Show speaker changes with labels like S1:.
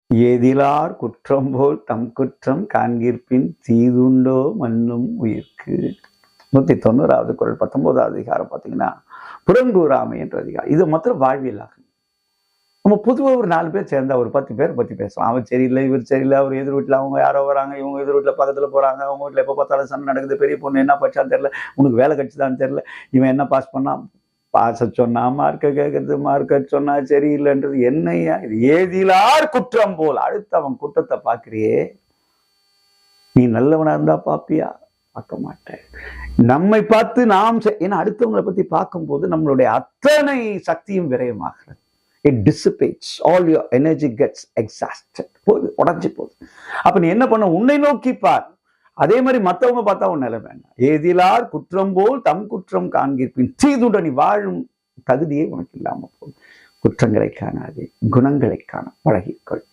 S1: ஏதிலார் குற்றம் போல் தம் குற்றம் காண்கிற்பின் தீதுண்டோ மண்ணும் உயிர்க்கு. 190வது குறள் 19வது அதிகாரம் பார்த்தீங்கன்னா புறங்கூறாமை என்ற அதிகாரம். இது மாத்திரம் வாழ்வியலாகும். நம்ம பொதுவாக ஒரு 4 பேர் சேர்ந்தா ஒரு 10 பேர் பற்றி பேசலாம். அவர் சரியில்லை, இவர் சரியில்லை, அவர் எதிர் வீட்டில் அவங்க யாரோ வராங்க, இவங்க எதிர் வீட்டில் பக்கத்தில் போகிறாங்க, அவங்க வீட்டில் எப்போ பார்த்தாலும் சண்டை நடக்குது, பெரிய பொண்ணு என்ன படிச்சான்னு தெரியல, உனக்கு வேலை கிடைச்சதான்னு தெரியல, இவன் என்ன பாஸ் பண்ணான், பாச சொன்னா மார்க்க கேட்கறது, மார்க்க சொன்னா சரியில்லைன்றது என்னையா இது? ஏதிலார் குற்றம் போல். அடுத்து அவன் குற்றத்தை பார்க்கிறியே, நீ நல்லவனா இருந்தா பாப்பியா? பார்க்க மாட்டேன். நம்மை பார்த்து நாம் ஏன்னா அடுத்தவங்களை பத்தி பார்க்கும்போது நம்மளுடைய அத்தனை சக்தியும் விரயமாகிறது. It dissipates. All your energy gets exhausted. போது, உடஞ்சி போகுது. அப்ப நீ என்ன பண்ண? உன்னை நோக்கி பார். அதே மாதிரி மற்றவங்க பார்த்தா உன் நிலை வேண்டாம். ஏதிலார் குற்றம் போல் தம் குற்றம் காண்கிற்பின் தீதுடன் நீ வாழும் தகுதியே உனக்கு இல்லாம போகுது. குற்றங்களை காணாதே, குணங்களை காண பழகிக்கொள்.